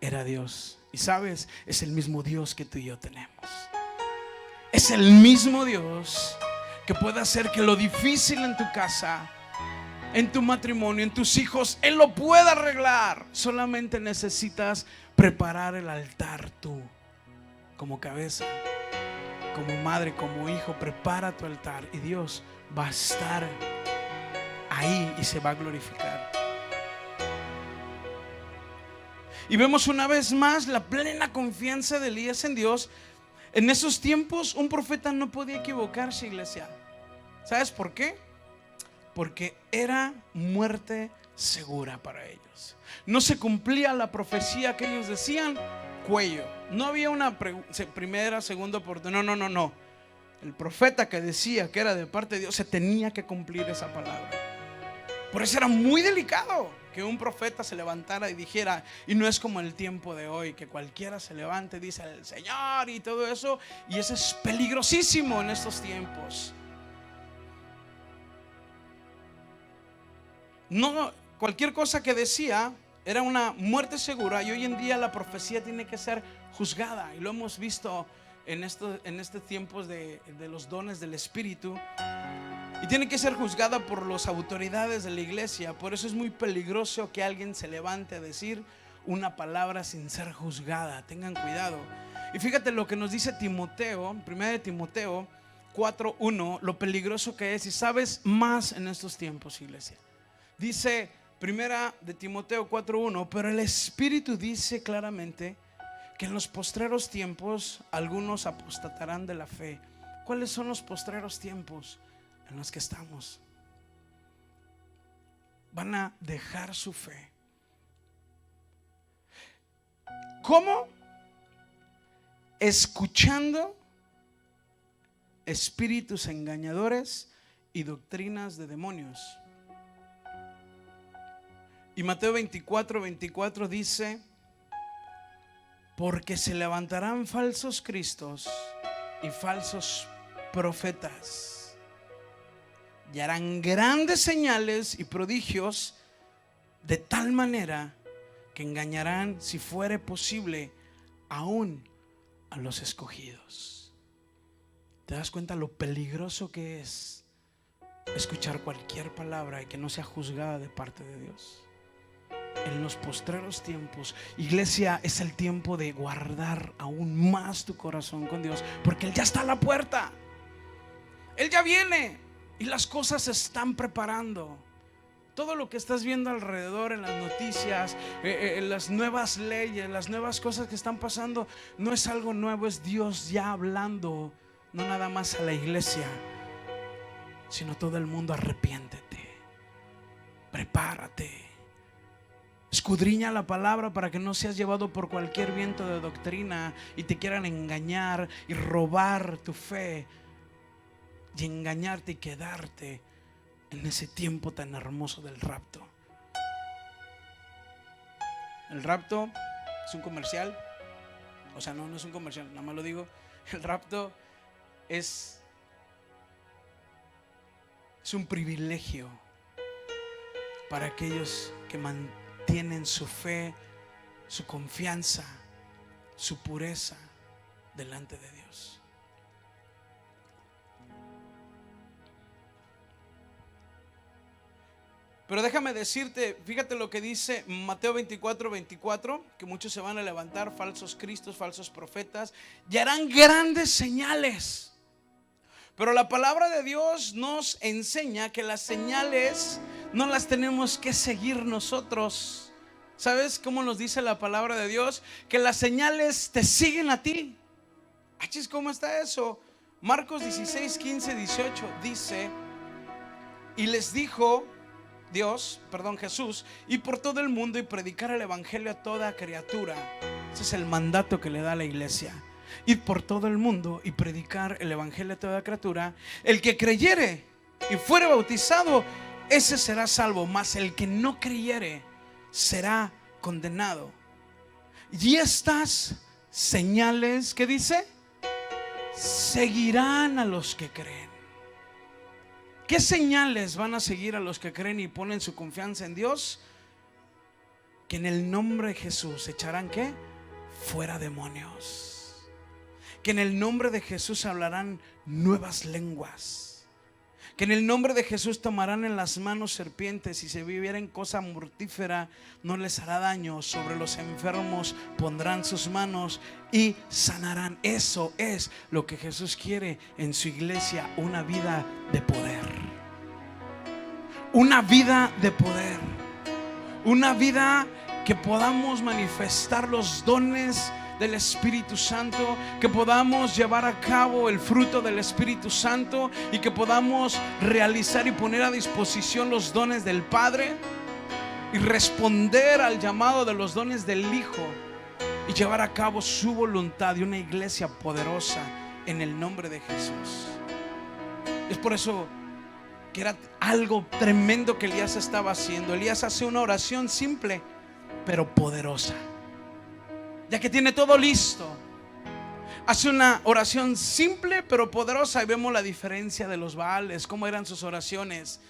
era Dios. Y sabes, es el mismo Dios que tú y yo tenemos. Es el mismo Dios que puede hacer que lo difícil en tu casa, en tu matrimonio, en tus hijos, Él lo pueda arreglar. Solamente necesitas preparar el altar tú, como cabeza, como madre, como hijo. Prepara tu altar y Dios va a estar ahí y se va a glorificar. Y vemos una vez más la plena confianza de Elías en Dios. En esos tiempos un profeta no podía equivocarse, iglesia. ¿Sabes por qué? Porque era muerte segura para ellos. No se cumplía la profecía que ellos decían, cuello. No había una primera, segunda oportunidad. No. El profeta que decía que era de parte de Dios, se tenía que cumplir esa palabra. Por eso era muy delicado que un profeta se levantara y dijera, y no es como el tiempo de hoy, que cualquiera se levante y dice el Señor y todo eso, y eso es peligrosísimo en estos tiempos. No, cualquier cosa que decía era una muerte segura, y hoy en día la profecía tiene que ser juzgada, y lo hemos visto en estos tiempos de los dones del Espíritu. Y tiene que ser juzgada por las autoridades de la iglesia. Por eso es muy peligroso que alguien se levante a decir una palabra sin ser juzgada. Tengan cuidado. Y fíjate lo que nos dice Timoteo, 1 de Timoteo 4:1, lo peligroso que es. Y sabes más en estos tiempos, iglesia. Dice 1 de Timoteo 4:1, pero el Espíritu dice claramente que en los postreros tiempos algunos apostatarán de la fe. ¿Cuáles son los postreros tiempos en los que estamos? Van a dejar su fe. ¿Cómo? Escuchando espíritus engañadores y doctrinas de demonios. Y Mateo 24:24 dice, porque se levantarán falsos cristos y falsos profetas, y harán grandes señales y prodigios, de tal manera que engañarán, si fuere posible, aún a los escogidos. ¿Te das cuenta lo peligroso que es escuchar cualquier palabra y que no sea juzgada de parte de Dios? En los postreros tiempos, iglesia, es el tiempo de guardar aún más tu corazón con Dios, porque Él ya está a la puerta. Él ya viene y las cosas se están preparando. Todo lo que estás viendo alrededor en las noticias, las nuevas leyes, las nuevas cosas que están pasando, no es algo nuevo, es Dios ya hablando, no nada más a la iglesia, sino todo el mundo. Arrepiéntete, prepárate, escudriña la palabra para que no seas llevado por cualquier viento de doctrina y te quieran engañar y robar tu fe y engañarte y quedarte en ese tiempo tan hermoso del rapto. El rapto es un comercial. O sea, no es un comercial, nada más lo digo. El rapto es un privilegio para aquellos que mantienen su fe, su confianza, su pureza delante de Dios. Pero déjame decirte, fíjate lo que dice Mateo 24:24, que muchos se van a levantar, falsos cristos, falsos profetas, y harán grandes señales. Pero la palabra de Dios nos enseña que las señales no las tenemos que seguir nosotros. ¿Sabes cómo nos dice la palabra de Dios? Que las señales te siguen a ti. Achis, ¿cómo está eso? Marcos 16:15-18 dice, y les dijo Jesús, y por todo el mundo y predicar el evangelio a toda criatura. Ese es el mandato que le da a la iglesia. Ir por todo el mundo y predicar el evangelio a toda criatura. El que creyere y fuere bautizado, ese será salvo, mas el que no creyere será condenado. Y estas señales, ¿qué dice? Seguirán a los que creen. ¿Qué señales van a seguir a los que creen y ponen su confianza en Dios? Que en el nombre de Jesús echarán ¿qué? Fuera demonios. Que en el nombre de Jesús hablarán nuevas lenguas. Que en el nombre de Jesús tomarán en las manos serpientes, y si bebieren cosa mortífera no les hará daño. Sobre los enfermos pondrán sus manos y sanarán. Eso es lo que Jesús quiere en su iglesia, una vida de poder. Una vida de poder. Una vida que podamos manifestar los dones del Espíritu Santo, que podamos llevar a cabo el fruto del Espíritu Santo y que podamos realizar y poner a disposición los dones del Padre y responder al llamado de los dones del Hijo y llevar a cabo su voluntad de una iglesia poderosa en el nombre de Jesús. Es por eso porque era algo tremendo que Elías estaba haciendo. Elías hace una oración simple pero poderosa. Ya que tiene todo listo, hace una oración simple pero poderosa. Y vemos la diferencia de los Baales, cómo eran sus oraciones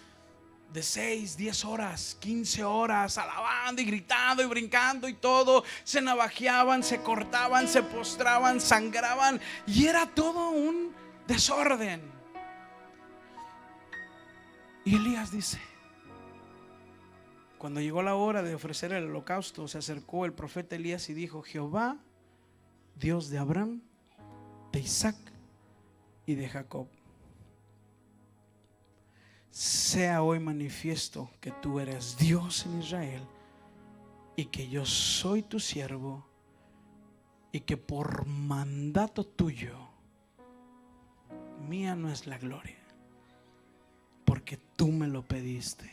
de 6, 10 horas, 15 horas, alabando y gritando y brincando y todo. Se navajeaban, se cortaban, se postraban, sangraban, y era todo un desorden. Y Elías dice: cuando llegó la hora de ofrecer el holocausto, se acercó el profeta Elías y dijo: Jehová, Dios de Abraham, de Isaac y de Jacob, sea hoy manifiesto que tú eres Dios en Israel, y que yo soy tu siervo, y que por mandato tuyo, mía no es la gloria, porque tú me lo pediste.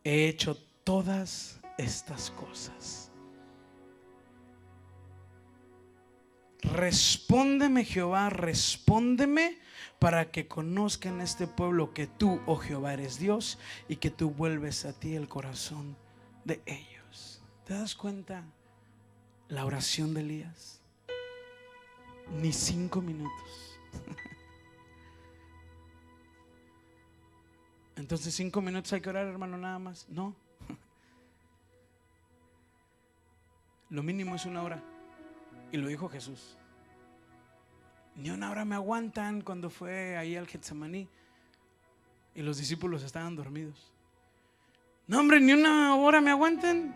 He hecho todas estas cosas. Respóndeme, Jehová, respóndeme, para que conozcan este pueblo que tú, oh Jehová, eres Dios, y que tú vuelves a ti el corazón de ellos. ¿Te das cuenta? La oración de Elías, ni 5 minutos. Entonces 5 minutos hay que orar, hermano, nada más. No, lo mínimo es 1 hora. Y lo dijo Jesús. Ni 1 hora me aguantan. Cuando fue ahí al Getsemaní y los discípulos estaban dormidos. No, hombre, ni 1 hora me aguantan.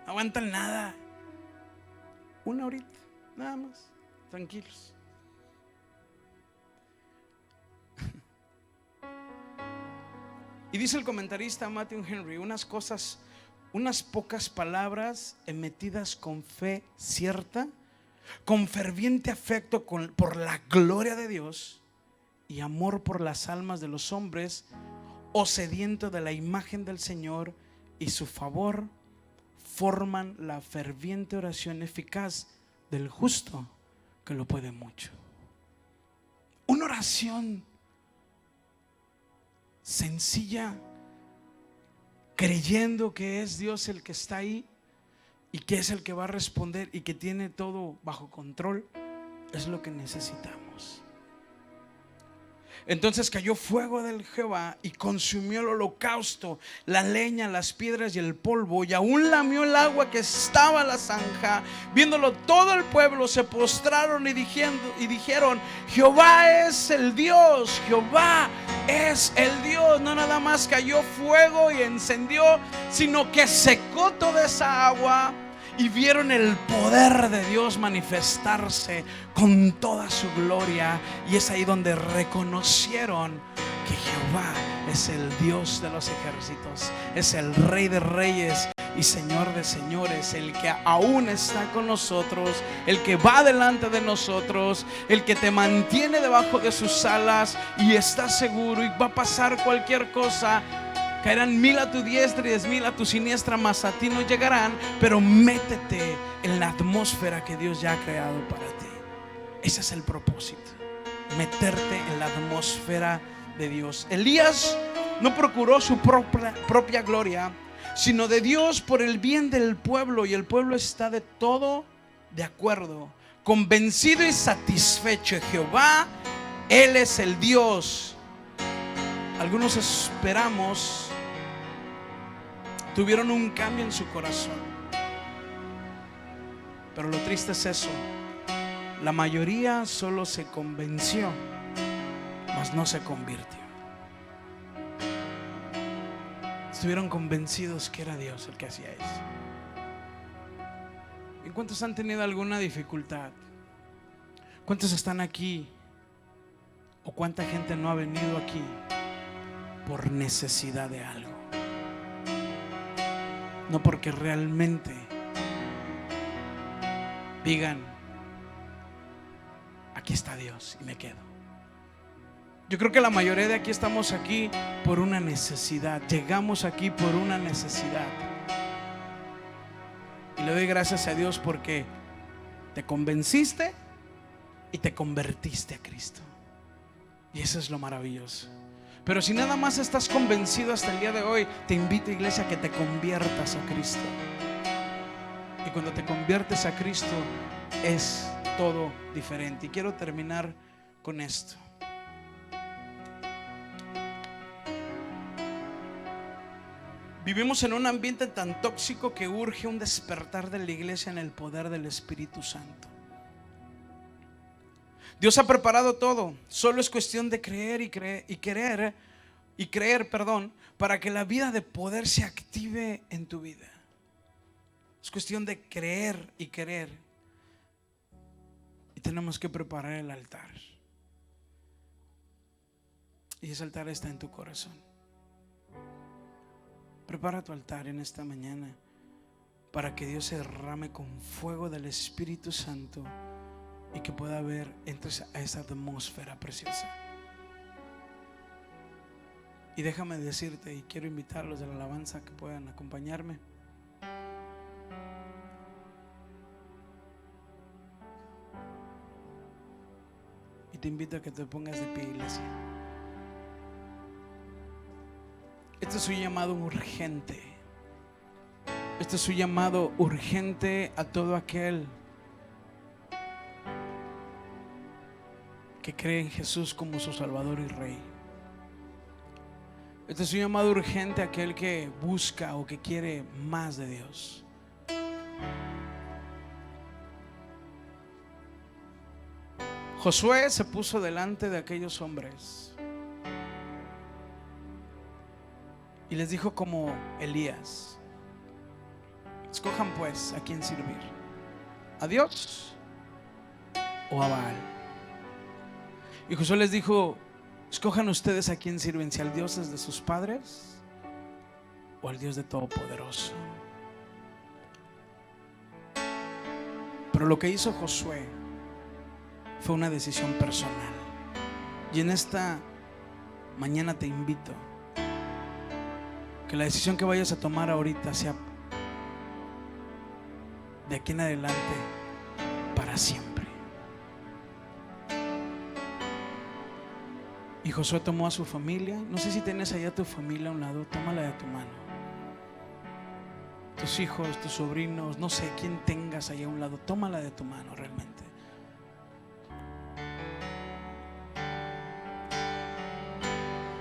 No aguantan nada. 1 horita, nada más, tranquilos. Y dice el comentarista Matthew Henry: unas pocas palabras emitidas con fe cierta, con ferviente afecto por la gloria de Dios y amor por las almas de los hombres, o sediento de la imagen del Señor y su favor, forman la ferviente oración eficaz del justo, que lo puede mucho. Una oración sencilla, creyendo que es Dios el que está ahí y que es el que va a responder y que tiene todo bajo control, es lo que necesitamos. Entonces cayó fuego del Jehová y consumió el holocausto, la leña, las piedras y el polvo, y aún lamió el agua que estaba en la zanja. Viéndolo todo el pueblo se postraron y dijeron: Jehová es el Dios, Jehová es el Dios. No nada más cayó fuego y encendió, sino que secó toda esa agua, y vieron el poder de Dios manifestarse con toda su gloria. Y es ahí donde reconocieron que Jehová es el Dios de los ejércitos, es el Rey de reyes y Señor de señores, el que aún está con nosotros, el que va delante de nosotros, el que te mantiene debajo de sus alas y está seguro, y va a pasar cualquier cosa. Caerán 1000 a tu diestra y 10,000 a tu siniestra, mas a ti no llegarán. Pero métete en la atmósfera que Dios ya ha creado para ti. Ese es el propósito, meterte en la atmósfera de Dios. Elías no procuró su propia gloria, sino de Dios por el bien del pueblo. Y el pueblo está de todo de acuerdo, convencido y satisfecho. Jehová, Él es el Dios. Algunos esperamos, tuvieron un cambio en su corazón, pero lo triste es eso: la mayoría solo se convenció, mas no se convirtió. Estuvieron convencidos que era Dios el que hacía eso. ¿Y cuántos han tenido alguna dificultad? ¿Cuántos están aquí? ¿O cuánta gente no ha venido aquí por necesidad de algo? No porque realmente digan: aquí está Dios y me quedo. Yo creo que la mayoría de aquí estamos aquí por una necesidad. Llegamos aquí por una necesidad. Y le doy gracias a Dios porque te convenciste y te convertiste a Cristo. Y eso es lo maravilloso. Pero si nada más estás convencido hasta el día de hoy, te invito, iglesia, a que te conviertas a Cristo. Y cuando te conviertes a Cristo es todo diferente. Y quiero terminar con esto. Vivimos en un ambiente tan tóxico que urge un despertar de la iglesia en el poder del Espíritu Santo. Dios ha preparado todo, solo es cuestión de creer y creer, para que la vida de poder se active en tu vida. Es cuestión de creer y querer. Y tenemos que preparar el altar. Y ese altar está en tu corazón. Prepara tu altar en esta mañana para que Dios se derrame con fuego del Espíritu Santo y que pueda haber, entres a esa atmósfera preciosa. Y déjame decirte, y quiero invitar a los de la alabanza que puedan acompañarme. Y te invito a que te pongas de pie, iglesia. Este es un llamado urgente. Este es un llamado urgente a todo aquel que cree en Jesús como su Salvador y Rey. Este es un llamado urgente a aquel que busca o que quiere más de Dios. Josué se puso delante de aquellos hombres y les dijo como Elías: escojan pues a quién servir, a Dios o a Baal. Y Josué les dijo: escojan ustedes a quién sirven, si al Dios de sus padres o al Dios de Todopoderoso. Pero lo que hizo Josué fue una decisión personal. Y en esta mañana te invito que la decisión que vayas a tomar ahorita sea de aquí en adelante para siempre. Y Josué tomó a su familia. No sé si tienes allá a tu familia a un lado, tómala de tu mano. Tus hijos, tus sobrinos, no sé quién tengas allá a un lado, tómala de tu mano realmente.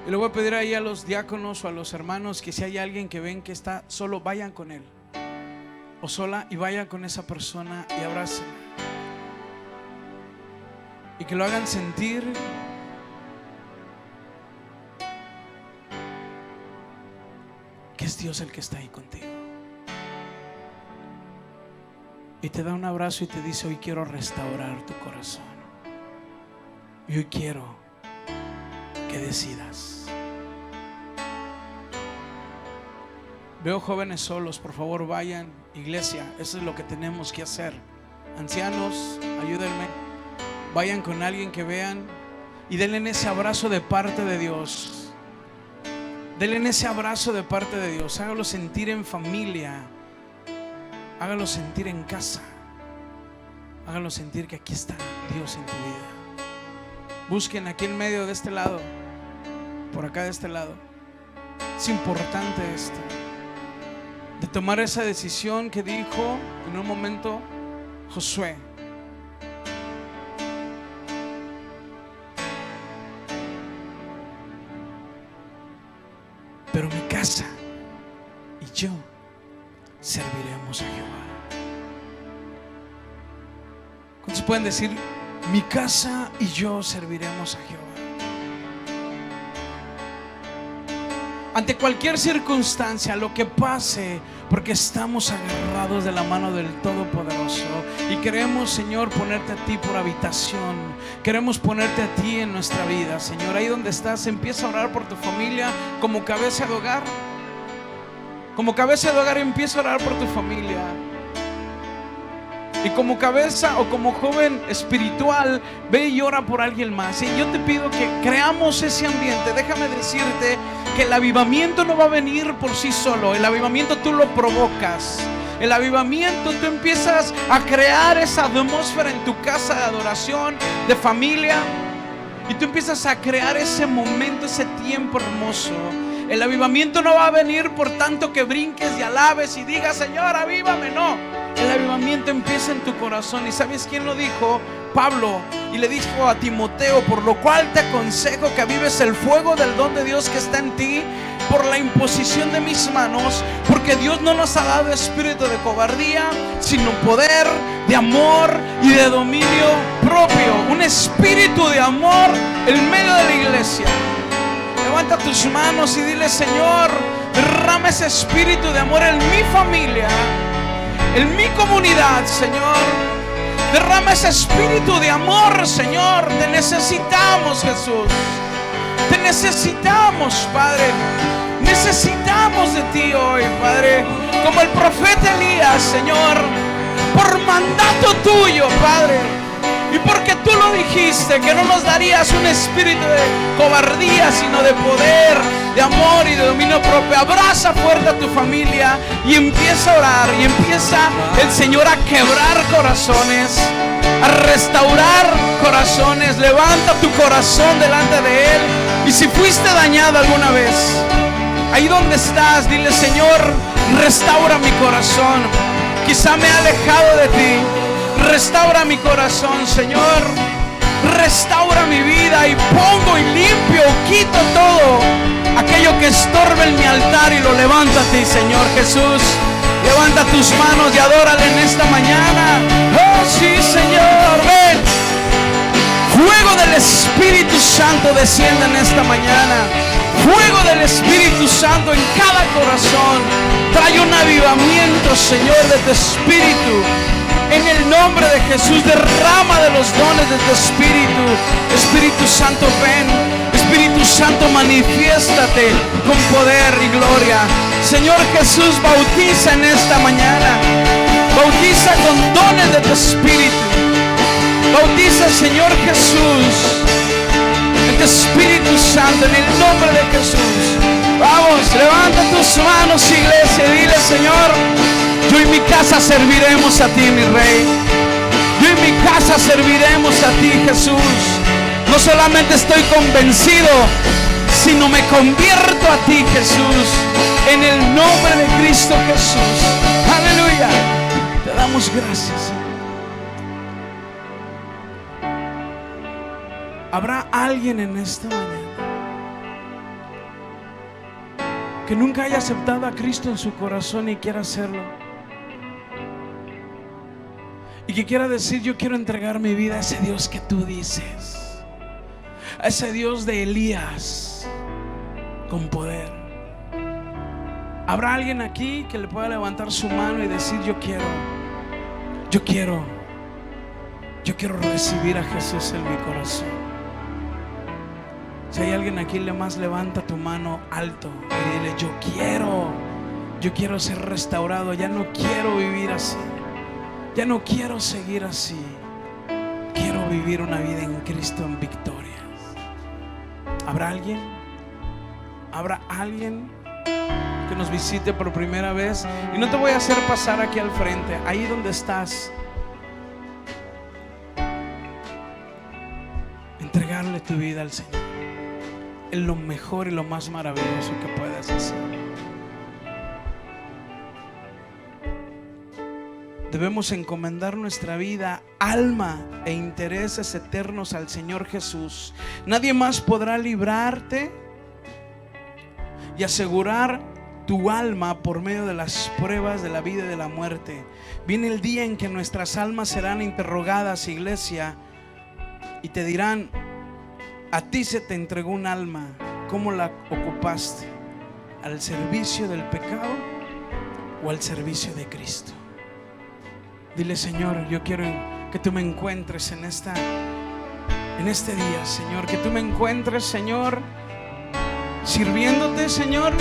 Y le voy a pedir ahí a los diáconos o a los hermanos que si hay alguien que ven que está solo, vayan con él o sola y vayan con esa persona y abrácenla. Y que lo hagan sentir que es Dios el que está ahí contigo. Y te da un abrazo y te dice: hoy quiero restaurar tu corazón. Y hoy quiero que decidas. Veo jóvenes solos, por favor vayan. Iglesia, eso es lo que tenemos que hacer. Ancianos, ayúdenme. Vayan con alguien que vean y denle ese abrazo de parte de Dios. Denle ese abrazo de parte de Dios. Hágalo sentir en familia. Hágalo sentir en casa. Hágalo sentir que aquí está Dios en tu vida. Busquen aquí en medio de este lado, por acá de este lado. Es importante esto, de tomar esa decisión que dijo en un momento Josué. Pero mi casa y yo serviremos a Jehová. ¿Cuántos pueden decir: mi casa y yo serviremos a Jehová? Ante cualquier circunstancia, lo que pase, porque estamos agarrados de la mano del Todopoderoso y queremos, Señor, ponerte a ti por habitación. Queremos ponerte a ti en nuestra vida, Señor. Ahí donde estás, empieza a orar por tu familia como cabeza de hogar. Como cabeza de hogar, empieza a orar por tu familia. Y como cabeza o como joven espiritual, ve y ora por alguien más. Y yo te pido que creamos ese ambiente. Déjame decirte que el avivamiento no va a venir por sí solo. El avivamiento tú lo provocas. El avivamiento tú empiezas a crear esa atmósfera en tu casa de adoración, de familia. y tú empiezas a crear ese momento, ese tiempo hermoso, el avivamiento no va a venir por tanto que brinques y alabes y digas: Señor, avívame. No, el avivamiento empieza en tu corazón. ¿Y sabes quién lo dijo? Pablo. Y le dijo a Timoteo: por lo cual te aconsejo que avives el fuego del don de Dios que está en ti por la imposición de mis manos, porque Dios no nos ha dado espíritu de cobardía, sino poder, de amor y de dominio propio. Un espíritu de amor en medio de la iglesia. Levanta tus manos y dile: Señor, derrama ese espíritu de amor en mi familia, en mi comunidad, Señor. Derrama ese espíritu de amor, Señor. Te necesitamos, Jesús. Te necesitamos, Padre. Necesitamos de ti hoy, Padre. Como el profeta Elías, Señor. Por mandato tuyo, Padre. Y porque tú lo dijiste, que no nos darías un espíritu de cobardía, sino de poder, de amor y de dominio propio. Abraza fuerte a tu familia y empieza a orar. Y empieza el Señor a quebrar corazones, a restaurar corazones. Levanta tu corazón delante de Él. Y si fuiste dañado alguna vez, ahí donde estás, dile: Señor, restaura mi corazón. Quizá me he alejado de ti. Restaura mi corazón, Señor. Restaura mi vida y pongo y limpio, quito todo aquello que estorbe en mi altar y lo levanto a ti, Señor Jesús. Levanta tus manos y adórale en esta mañana. Oh sí, Señor, ven. Fuego del Espíritu Santo desciende en esta mañana. Fuego del Espíritu Santo en cada corazón. Trae un avivamiento, Señor, de tu Espíritu. En el nombre de Jesús, derrama de los dones de tu Espíritu. Espíritu Santo, ven. Espíritu Santo, manifiéstate con poder y gloria. Señor Jesús, bautiza en esta mañana. Bautiza con dones de tu Espíritu. Bautiza, Señor Jesús, en tu Espíritu Santo, en el nombre de Jesús. Vamos, levanta tus manos, iglesia, y dile: Señor, yo y mi casa serviremos a ti, mi Rey. Yo y mi casa serviremos a ti, Jesús. No solamente estoy convencido, sino me convierto a ti, Jesús, en el nombre de Cristo Jesús. Aleluya. Te damos gracias. ¿Habrá alguien en esta mañana que nunca haya aceptado a Cristo en su corazón y quiera hacerlo? Y que quiera decir: yo quiero entregar mi vida a ese Dios que tú dices, a ese Dios de Elías con poder. ¿Habrá alguien aquí que le pueda levantar su mano y decir: yo quiero recibir a Jesús en mi corazón? Si hay alguien aquí, levanta tu mano alto y dile: yo quiero ser restaurado. Ya no quiero vivir así. Ya no quiero seguir así. Quiero vivir una vida en Cristo en victoria. ¿Habrá alguien? ¿Habrá alguien que nos visite por primera vez? Y no te voy a hacer pasar aquí al frente. Ahí donde estás, entregarle tu vida al Señor es lo mejor y lo más maravilloso que puedes hacer. Debemos encomendar nuestra vida, alma e intereses eternos al Señor Jesús. Nadie más podrá librarte y asegurar tu alma por medio de las pruebas de la vida y de la muerte. Viene el día en que nuestras almas serán interrogadas, iglesia, y te dirán: a ti se te entregó un alma, ¿cómo la ocupaste? ¿Al servicio del pecado o al servicio de Cristo? Dile: Señor, yo quiero que tú me encuentres en este día, Señor. Que tú me encuentres, Señor, sirviéndote, Señor.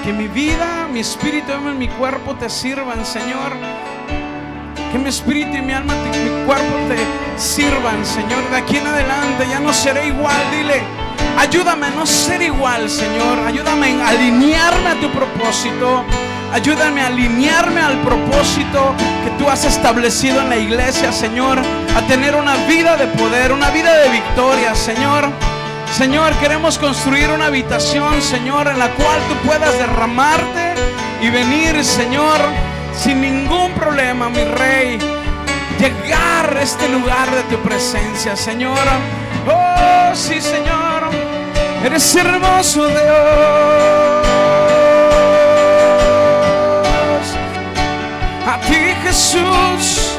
Que mi vida, mi espíritu y mi cuerpo te sirvan, Señor. Que mi espíritu y mi alma y mi cuerpo te sirvan, Señor. De aquí en adelante ya no seré igual. Dile: ayúdame a no ser igual, Señor. Ayúdame a alinearme a tu propósito. Ayúdame a alinearme al propósito que tú has establecido en la iglesia, Señor, a tener una vida de poder, una vida de victoria, Señor. Señor, queremos construir una habitación, Señor, en la cual tú puedas derramarte y venir, Señor, sin ningún problema, mi Rey, llegar a este lugar de tu presencia, Señor. Oh, sí, Señor, eres hermoso, Dios. A ti, Jesús,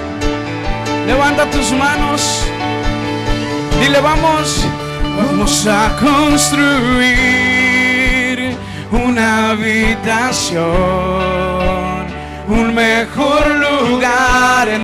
levanta tus manos, dile: vamos a construir una habitación